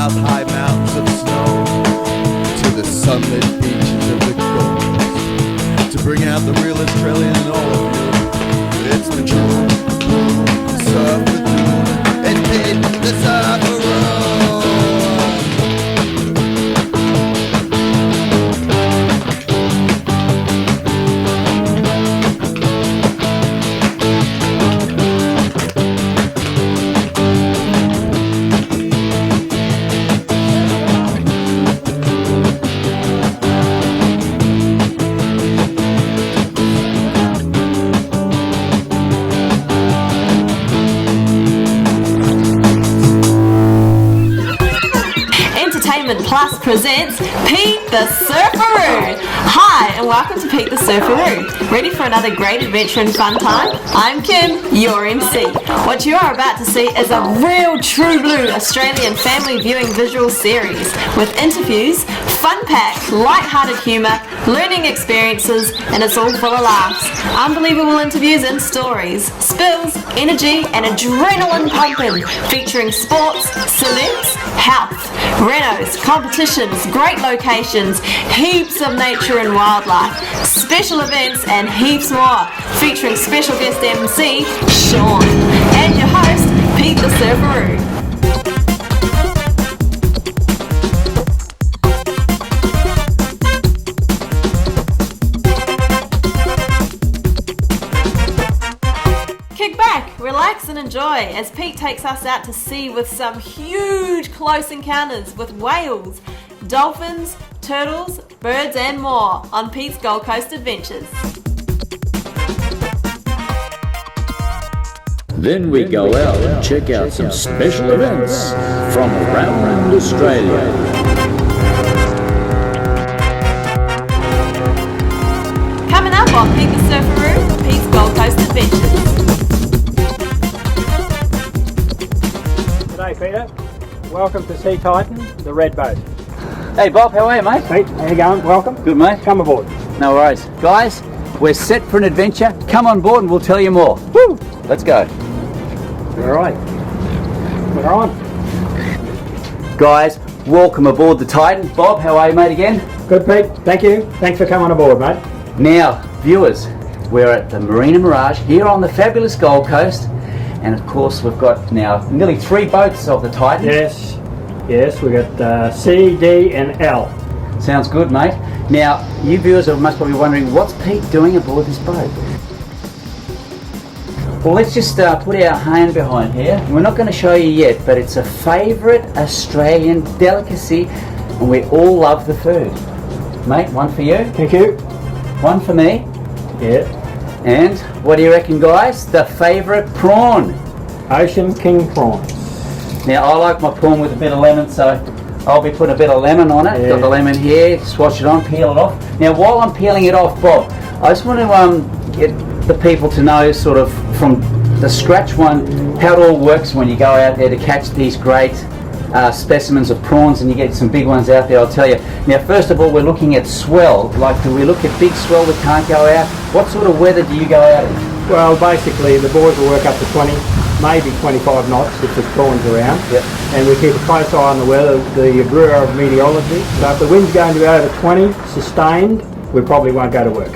south high mountains of snow to the sunlit beaches of the Gold Coast. To bring out the real Australian in all of you, it's the true surfer dude and Pete the Surfer. Plus presents Pete the Surferoo. Hi and welcome to Pete the Surferoo. Ready for another great adventure and fun time? I'm Kim, your MC. What you are about to see is a real true blue Australian family viewing visual series with interviews, fun-packed, light-hearted humour, learning experiences, and it's all full of laughs. Unbelievable interviews and stories, spills, energy and adrenaline pumping, featuring sports, celebs, health, renos, competitions, great locations, heaps of nature and wildlife, special events and heaps more, featuring special guest MC, Sean, and your host, Pete the Surferoo. Relax and enjoy as Pete takes us out to sea with some huge close encounters with whales, dolphins, turtles, birds and more on Pete's Gold Coast Adventures. Then we go out and check out some special events from around Australia. Coming up on Pete the Surferoo, Pete's Gold Coast Adventures. G'day Peter, welcome to Sea Titan, the red boat. Hey Bob, how are you mate? Pete, how you going? Welcome. Good mate. Come aboard. No worries. Guys, we're set for an adventure. Come on board and we'll tell you more. Woo! Let's go. Alright, we're on. Guys, welcome aboard the Titan. Bob, how are you mate again? Good Pete, thank you. Thanks for coming aboard mate. Now, viewers, we're at the Marina Mirage here on the fabulous Gold Coast. And of course we've got now nearly 3 boats of the Titan. Yes, we've got C, D and L. Sounds good mate. Now, you viewers are most probably wondering, what's Pete doing aboard this boat? Well, let's just put our hand behind here. We're not going to show you yet, but it's a favourite Australian delicacy and we all love the food. Mate, one for you. Thank you. One for me. Yeah. And what do you reckon guys? The favourite prawn. Ocean King prawns. Now I like my prawn with a bit of lemon, so I'll be putting a bit of lemon on it. Yeah. Got the lemon here, swatch it on, peel it off. Now while I'm peeling it off, Bob, I just want to get the people to know sort of from the scratch one how it all works when you go out there to catch these great specimens of prawns, and you get some big ones out there, I'll tell you. Now first of all, we're looking at swell. Like, do we look at big swell that can't go out? What sort of weather do you go out in? Well, basically the boys will work up to 20, maybe 25 knots if there's prawns around. Yep. And we keep a close eye on the weather, the Bureau of Meteorology. So if the wind's going to be over 20, sustained, we probably won't go to work.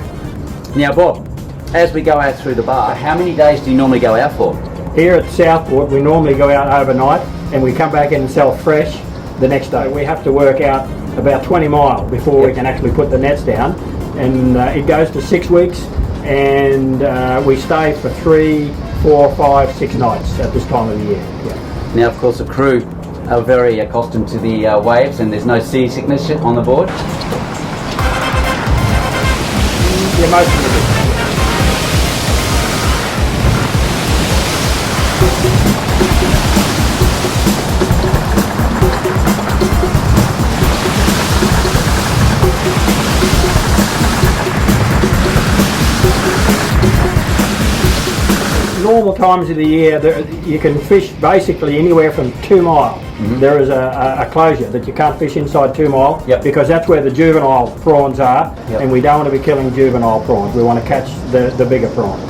Now Bob, as we go out through the bar, how many days do you normally go out for? Here at Southport, we normally go out overnight and we come back in and sell fresh the next day. We have to work out about 20 miles before we can actually put the nets down, and it goes to 6 weeks, and we stay for 3, 4, 5, 6 nights at this time of the year. Yeah. Now of course the crew are very accustomed to the waves and there's no seasickness on the board. Yeah, most of it. Normal times of the year, you can fish basically anywhere from 2 mile. Mm-hmm. There is a closure that you can't fish inside 2 mile, yep, because that's where the juvenile prawns are, yep, and we don't want to be killing juvenile prawns. We want to catch the bigger prawns.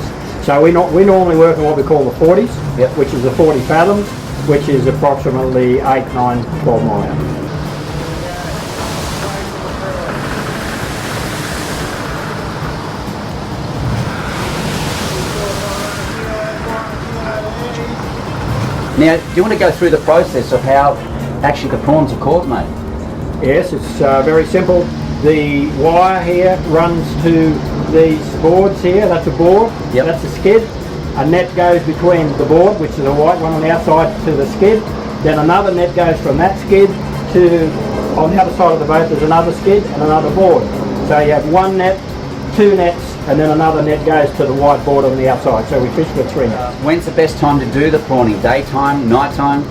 So we normally work on what we call the 40s, yep, which is the 40 fathoms, which is approximately 8, 9, 12 mile out. Now, do you want to go through the process of how actually the prawns are caught, mate? Yes, it's very simple. The wire here runs to these boards here. That's a board. Yep. That's a skid. A net goes between the board, which is a white one on the outside, to the skid. Then another net goes from that skid to, on the other side of the boat, there's another skid and another board. So you have one net, two nets, and then another net goes to the white board on the outside. So we fish with 3 nets. When's the best time to do the prawning? Daytime, nighttime?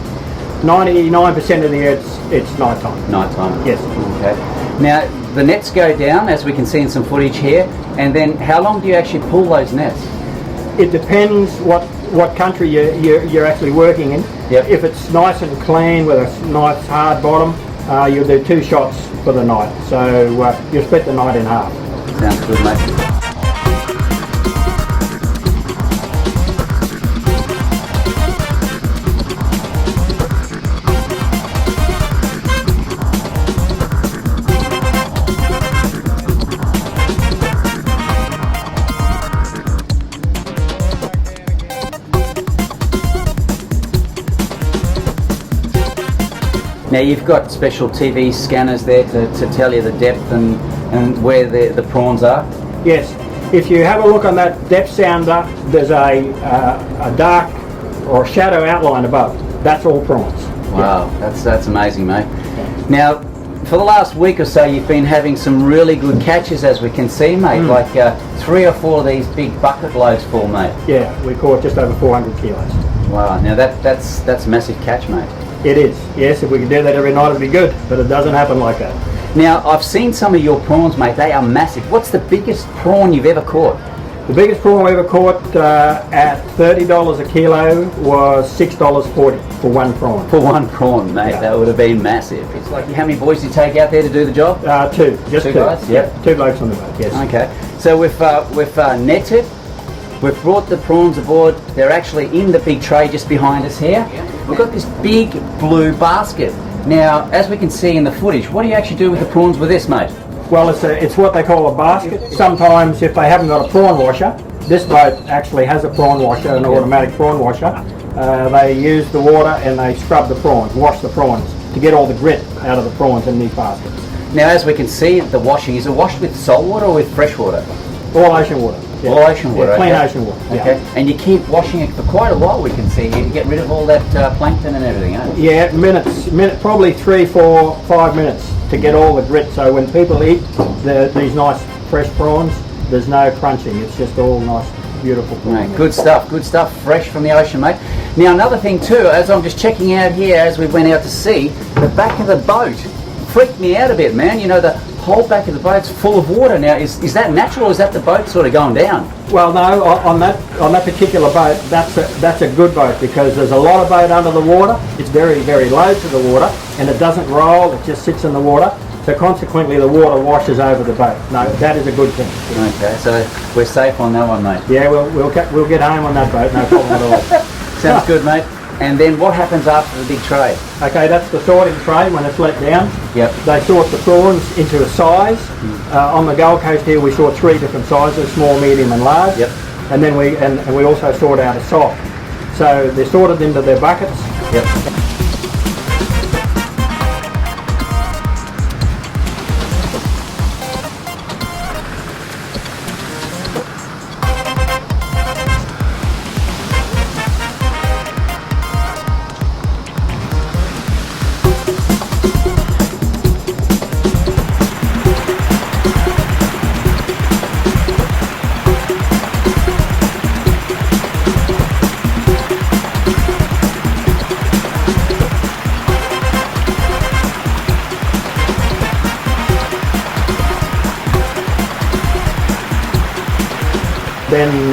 99% of the year it's night time. Nighttime. Yes. Okay. Now, the nets go down, as we can see in some footage here, and then how long do you actually pull those nets? It depends what country you're actually working in. Yep. If it's nice and clean with a nice hard bottom, you'll do 2 shots for the night. So you'll split the night in half. Sounds good, mate. Now you've got special TV scanners there to tell you the depth and where the prawns are. Yes. If you have a look on that depth sounder, there's a dark or shadow outline above. That's all prawns. Wow, that's amazing, mate. Now, for the last week or so, you've been having some really good catches, as we can see, mate. Like 3 or 4 of these big bucket loads full, mate. Yeah, we caught just over 400 kilos. Wow. Now that's a massive catch, mate. It is. Yes, if we could do that every night, it'd be good. But it doesn't happen like that. Now, I've seen some of your prawns, mate. They are massive. What's the biggest prawn you've ever caught? The biggest prawn we ever caught at $30 a kilo was $6.40 for one prawn. For one prawn, mate, Yeah. that would have been massive. It's like, how many boys do you take out there to do the job? 2, just 2 guys? Yeah, 2 blokes on the boat. Yes. Okay, so we've netted, we've brought the prawns aboard. They're actually in the big tray just behind us here. We've got this big blue basket. Now, as we can see in the footage, what do you actually do with the prawns with this, mate? Well, it's what they call a basket. Sometimes, if they haven't got a prawn washer, this boat actually has a prawn washer, an automatic prawn washer. They use the water and they scrub the prawns, wash the prawns to get all the grit out of the prawns in these baskets. Now, as we can see, the washing, is it washed with salt water or with fresh water? All ocean water. Yeah. All ocean water, Yeah, clean okay. ocean water. Yeah. Okay, and you keep washing it for quite a while, we can see here, to get rid of all that plankton and everything, eh? Yeah, probably 3, 4, 5 minutes to get all the grit. So when people eat these nice fresh prawns, there's no crunching. It's just all nice, beautiful prawns. Mate, good stuff, fresh from the ocean, mate. Now, another thing too, as I'm just checking out here as we went out to sea, the back of the boat freaked me out a bit, man. You know, the whole back of the boat's full of water now. Is that natural, or is that the boat sort of going down? Well, no, on that particular boat, that's a good boat because there's a lot of boat under the water. It's very, very low to the water, and it doesn't roll. It just sits in the water. So consequently, the water washes over the boat. No, that is a good thing. Okay, so we're safe on that one, mate. Yeah, we'll get home on that boat. No problem at all. Sounds good, mate. And then what happens after the big tray? Okay, that's the sorting tray when it's let down. Yep. They sort the prawns into a size. On the Gold Coast here, we sort 3 different sizes: small, medium, and large. Yep. And then we also sort out a soft. So they're sorted into their buckets. Yep. Then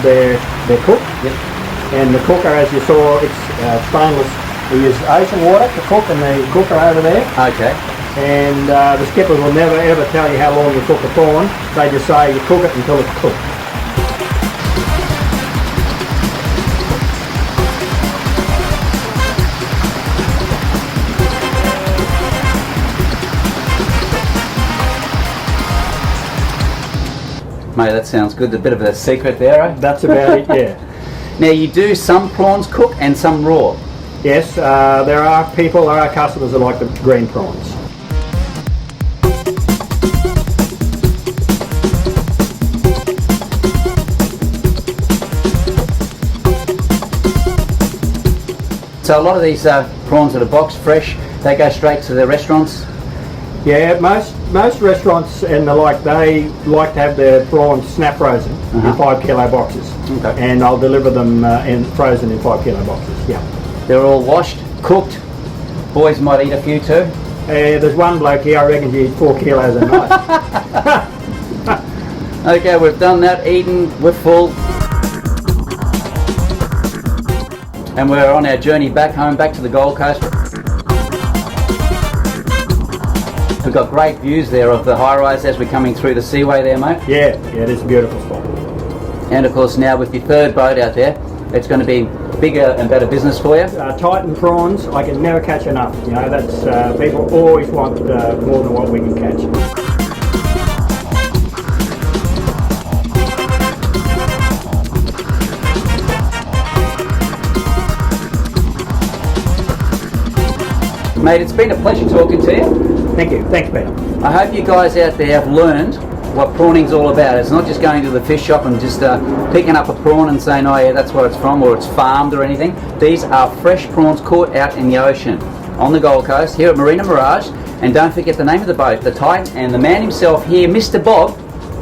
they're cooked. Yep. And the cooker, as you saw, it's stainless. We use ocean water to cook in the cooker over there. Okay. And the skippers will never ever tell you how long you cook a prawn. They just say you cook it until it's cooked. Mate, that sounds good. A bit of a secret there, eh? That's about it, yeah. Now you do some prawns cook and some raw. Yes, there are customers that like the green prawns. So a lot of these prawns that are boxed fresh, they go straight to the restaurants. Yeah, most restaurants and the like, they like to have their prawns snap frozen in 5 kilo boxes. Okay. And I'll deliver them frozen in 5 kilo boxes, yeah. They're all washed, cooked. Boys might eat a few too. There's one bloke here, I reckon he eats 4 kilos a night. Okay, we've done that, eaten, we're full. And we're on our journey back home, back to the Gold Coast. We've got great views there of the high-rise as we're coming through the seaway there, mate. Yeah, it is a beautiful spot. And of course now with your third boat out there, it's going to be bigger and better business for you. Titan prawns, I can never catch enough. You know, that's people always want more than what we can catch. Mate, it's been a pleasure talking to you. Thank you. Thanks, Peter. I hope you guys out there have learned what prawning's all about. It's not just going to the fish shop and just picking up a prawn and saying, oh yeah, that's where it's from, or it's farmed or anything. These are fresh prawns caught out in the ocean on the Gold Coast here at Marina Mirage. And don't forget the name of the boat, the Titan, and the man himself here, Mr. Bob.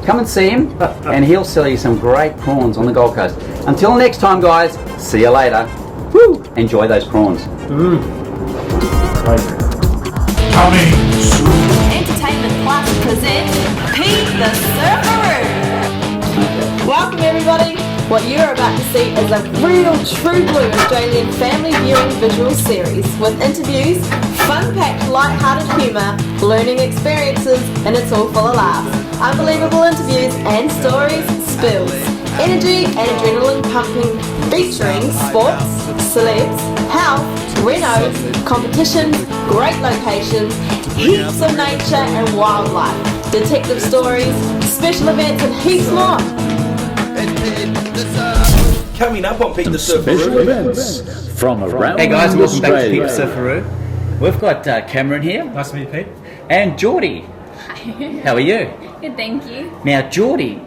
Come and see him and he'll sell you some great prawns on the Gold Coast. Until next time, guys, see you later. Woo! Enjoy those prawns. Coming soon. Entertainment Plus presents Pete the Surferoo. Welcome everybody. What you're about to see is a real true blue Australian family viewing visual series with interviews, fun-packed light-hearted humour, learning experiences, and it's all full of laughs. Unbelievable interviews and stories, spills, energy and adrenaline pumping, featuring sports, celebs, health, renos, competitions, great locations, heaps of nature and wildlife, detective stories, special events and heaps more. Coming up on Pete the Special Surferoo. events from around Hey guys, welcome back to Australia. Pete the Surferoo. We've got Cameron here Nice to meet you, Pete. and Geordie. How are you? Good, thank you. Now, Geordie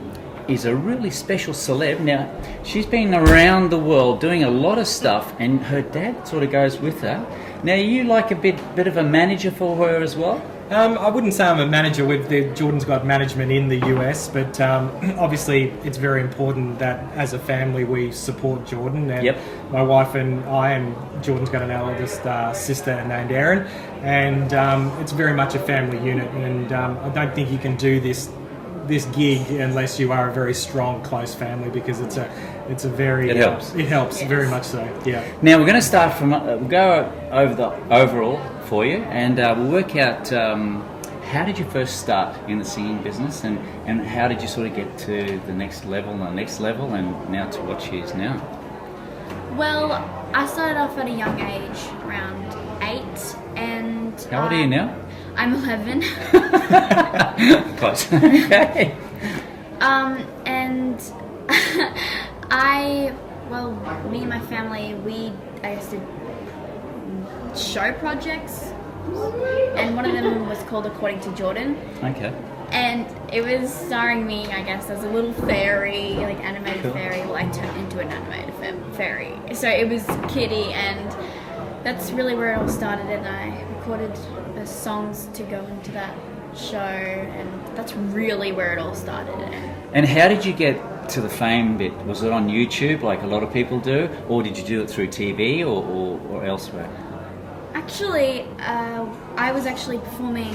is a really special celeb. Now, she's been around the world doing a lot of stuff, and her dad sort of goes with her. Now, you like a bit of a manager for her as well? I wouldn't say I'm a manager with Jordan's got management in the US, but obviously it's very important that as a family we support Jordan. And Yep. my wife and I, and Jordan's got an eldest sister named Erin, and it's very much a family unit. And I don't think you can do this gig unless you are a very strong, close family, because it's a very It helps. It helps very much so. Yeah. Now, we're going to start from, we'll go over the overall for you, and we'll work out how did you first start in the singing business, and how did you sort of get to the next level, and now to what she is now? Well, I started off at a young age, around 8, and How old are you now? I'm 11. Close. Okay. And me and my family, I guess did show projects, and one of them was called According to Jordan. Okay. And it was starring me, I guess, as a little fairy, like animated Cool. fairy, well, I turned into an animated fairy. So it was Kitty, and that's really where it all started, and I recorded the songs to go into that show, and that's really where it all started. And how did you get to the fame bit? Was it on YouTube like a lot of people do, or did you do it through TV or elsewhere? Actually, I was actually performing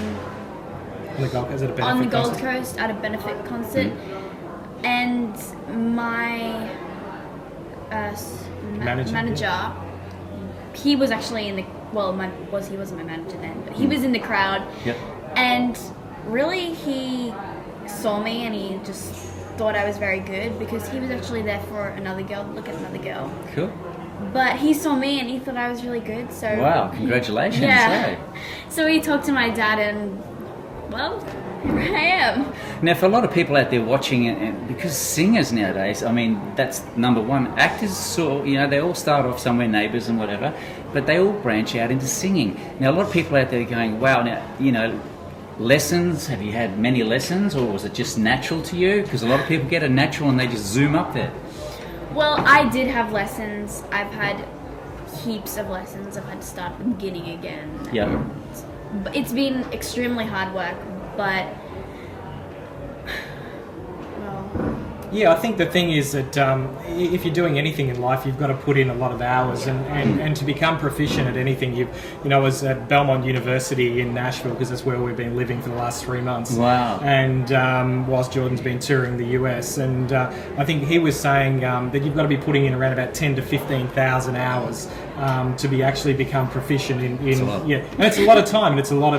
On the Gold Coast at a benefit on the Gold concert. Coast at a benefit concert, and my manager, he was actually in the he wasn't my manager then, but he was in the crowd. Yep. And really, he saw me and he just thought I was very good, because he was actually there for another girl, look at another girl. Cool. But he saw me and he thought I was really good, so... Wow, congratulations. Yeah. eh? So he talked to my dad, and well, here I am. Now, for a lot of people out there watching it, and because singers nowadays, I mean, that's number one. Actors, so they all start off somewhere, Neighbours and whatever, but they all branch out into singing. Now, a lot of people out there are going, wow, now, lessons, have you had many lessons, or was it just natural to you? Because a lot of people get a natural and they just zoom up there. Well, I did have lessons. I've had heaps of lessons. I've had to start at the beginning again. Yeah. It's been extremely hard work, but Yeah, I think the thing is that if you're doing anything in life, you've got to put in a lot of hours, and to become proficient at anything, I was at Belmont University in Nashville, because that's where we've been living for the last 3 months. Wow. And whilst Jordan's been touring the US, and I think he was saying that you've got to be putting in around about 10 to 15,000 hours to actually become proficient in yeah, and it's a lot of time, and it's a lot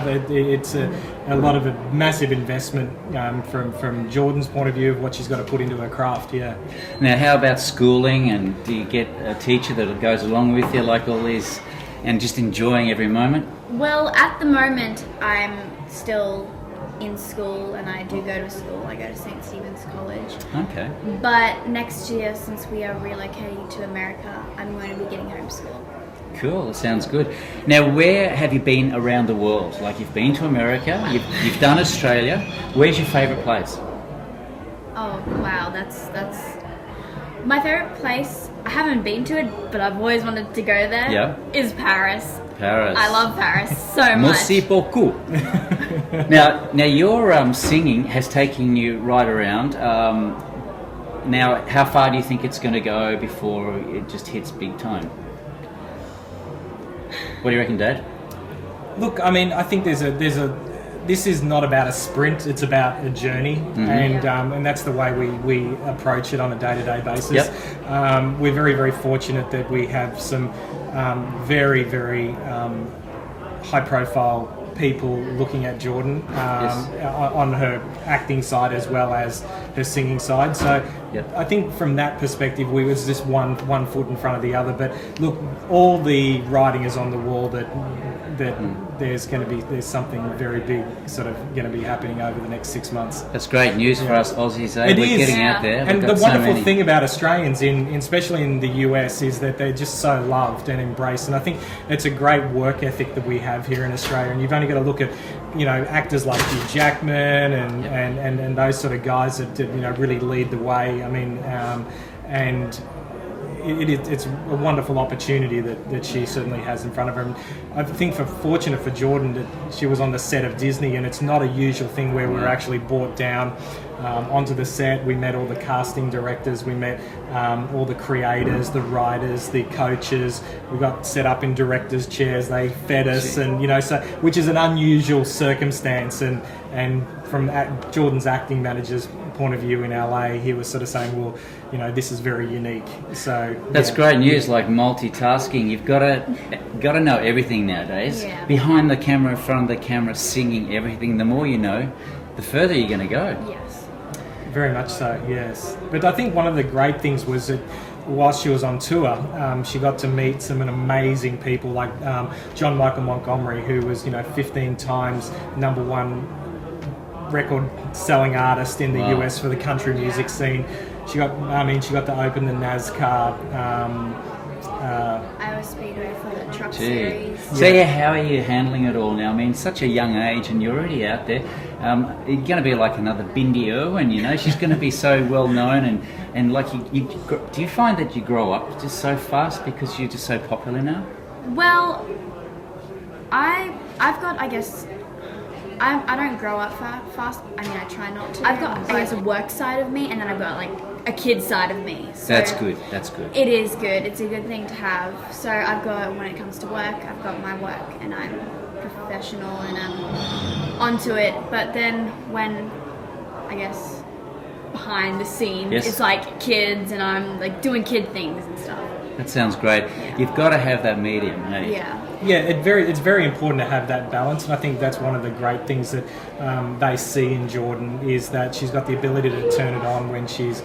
of a massive investment from Jordan's point of view of what she's got to put into her craft. Yeah. Now, how about schooling, and do you get a teacher that goes along with you, like all these, and just enjoying every moment? well, at the moment, I'm still in school, and I do go to school. I go to St. Stephen's College. Okay. But next year, since we are relocating to America, I'm going to be getting homeschool. Cool, that sounds good. Now, where have you been around the world? Like, you've been to America, you've done Australia. Where's your favourite place? Oh wow, that's my favorite place. I haven't been to it, but I've always wanted to go there. Yeah. Is Paris. Paris. I love Paris so much. Merci beaucoup. now your singing has taken you right around. Now, how far do you think it's going to go before it just hits big time? What do you reckon, Dad? Look, I mean, I think this is not about a sprint, it's about a journey, and that's the way we approach it on a day-to-day basis. Yep. We're very, very fortunate that we have some very, very high-profile people looking at Jordan on her acting side as well as her singing side. So I think from that perspective, we was just one foot in front of the other. But look, all the writing is on the wall that there's something very big sort of going to be happening over the next 6 months. That's great news for us Aussies. It We're is. getting out there. And We've the got so wonderful many. thing about Australians, especially in the US, is that they're just so loved and embraced. And I think it's a great work ethic that we have here in Australia. And you've only got to look at, actors like Hugh Jackman and those sort of guys that really lead the way. I mean, and it's a wonderful opportunity that she certainly has in front of her. And I think fortunate for Jordan that she was on the set of Disney, and it's not a usual thing where we're actually brought down onto the set. We met all the casting directors, we met all the creators, the writers, the coaches. We got set up in directors' chairs. They fed us, and which is an unusual circumstance. And from Jordan's acting manager's point of view in LA, he was sort of saying, well, this is very unique. So that's great news. Like multitasking, you've got to know everything nowadays. Yeah. Behind the camera, in front of the camera, singing everything. The more you know, the further you're going to go. Yes. Very much so, yes. But I think one of the great things was that whilst she was on tour, she got to meet some amazing people like John Michael Montgomery, who was 15 times #1 record-selling artist in the US for the country music scene. She got to open the NASCAR. Iowa Speedway for the truck series. So how are you handling it all now? I mean, such a young age, and you're already out there. You're going to be like another Bindi Irwin, She's going to be so well known, and like you do you find that you grow up just so fast because you're just so popular now? Well, I've got, I guess, I don't grow up fast. I mean, I try not to. I've got, I guess, a work side of me, and then I've got like a kid side of me. So That's good. That's good. It is good. It's a good thing to have. So I've got, when it comes to work, I've got my work, and I'm professional, and I'm onto it. But then when, I guess, behind the scenes, it's like kids, and I'm like doing kid things and stuff. That sounds great. You've got to have that medium, hey? Yeah, it's very important to have that balance, and I think that's one of the great things that they see in Jordan is that she's got the ability to turn it on when she's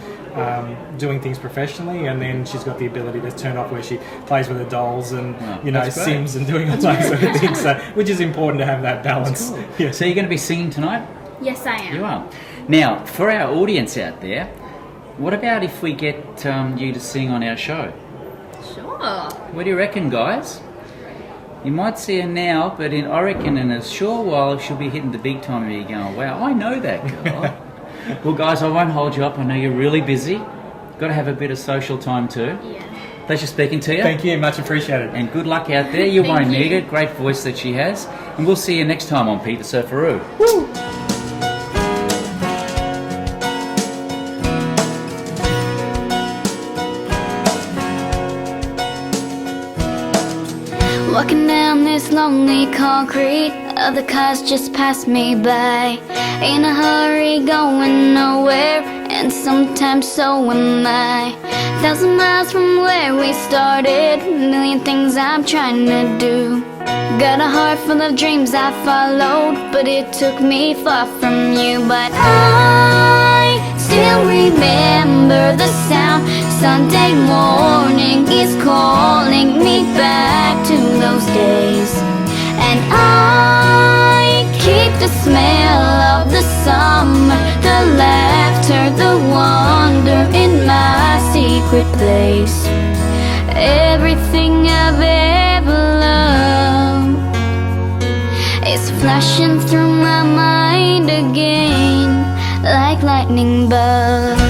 doing things professionally, and then she's got the ability to turn off where she plays with her dolls and that's great. Sims and doing all those sort of things. So, which is important to have that balance. Yeah. So you're going to be singing tonight? Yes, I am. You are. Now, for our audience out there, what about if we get you to sing on our show? Sure. What do you reckon, guys? You might see her now, but I reckon in a short while she'll be hitting the big time and you're going, wow, I know that girl. Well, guys, I won't hold you up. I know you're really busy. Got to have a bit of social time too. Yeah. Pleasure speaking to you. Thank you, much appreciated. And good luck out there. You Thank won't you. need it. Great voice that she has. And we'll see you next time on Pete the Surferoo. Walking down this lonely concrete, other cars just pass me by. In a hurry, going nowhere, and sometimes so am I. 1,000 miles from where we started, a million things I'm trying to do. Got a heart full of dreams I followed, but it took me far from you. But I still remember the sound. Sunday morning is calling me back to those days. And I keep the smell of the summer, the laughter, the wonder in my secret place. Everything I've ever loved is flashing through my mind again, like lightning bugs.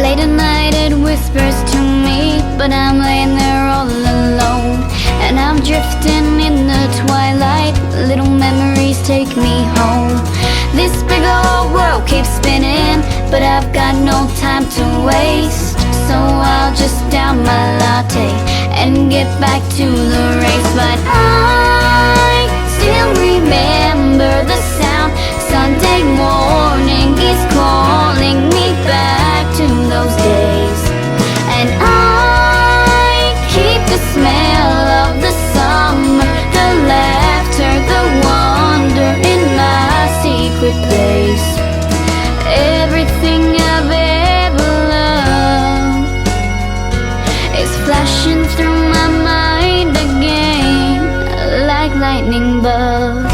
Late at night it whispers to me, but I'm laying there all alone. And I'm drifting in the twilight, little memories take me home. This big old world keeps spinning, but I've got no time to waste. So I'll just down my latte and get back to the race. But I still remember the sound. Sunday morning is calling me back to those days. And I keep the smell of the summer, the laughter, the wonder in my secret place. Everything I've ever loved is flashing through my mind again, like lightning bugs.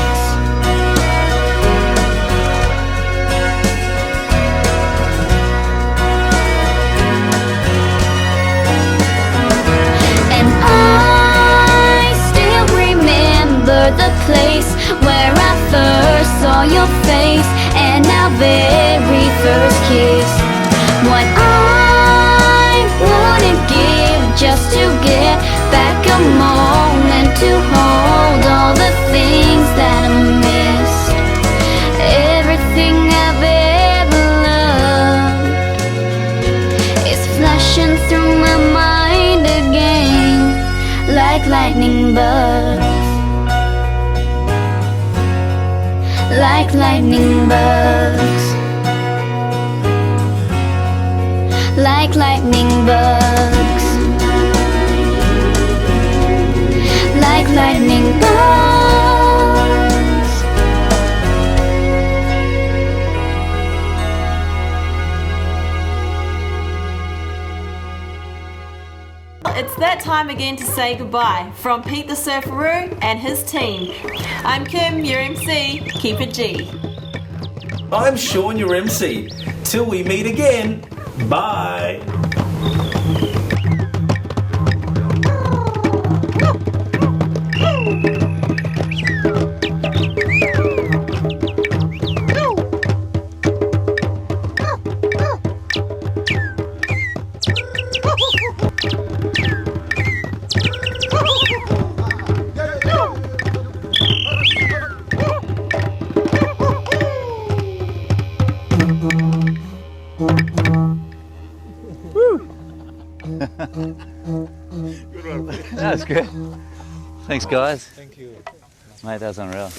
The place where I first saw your face and our very first kiss. What I wouldn't give just to get back a moment to hold all the things that I missed. Everything I've ever loved is flashing through my mind again, like lightning bugs. Like lightning bugs. Like lightning bugs. Like lightning bugs. It's that time again to say goodbye from Pete the Surferoo and his team. I'm Kim, your MC. Keep it G. I'm Sean, your MC. Till we meet again, bye. That was good. Thanks, guys. Thank you. Mate, that was unreal.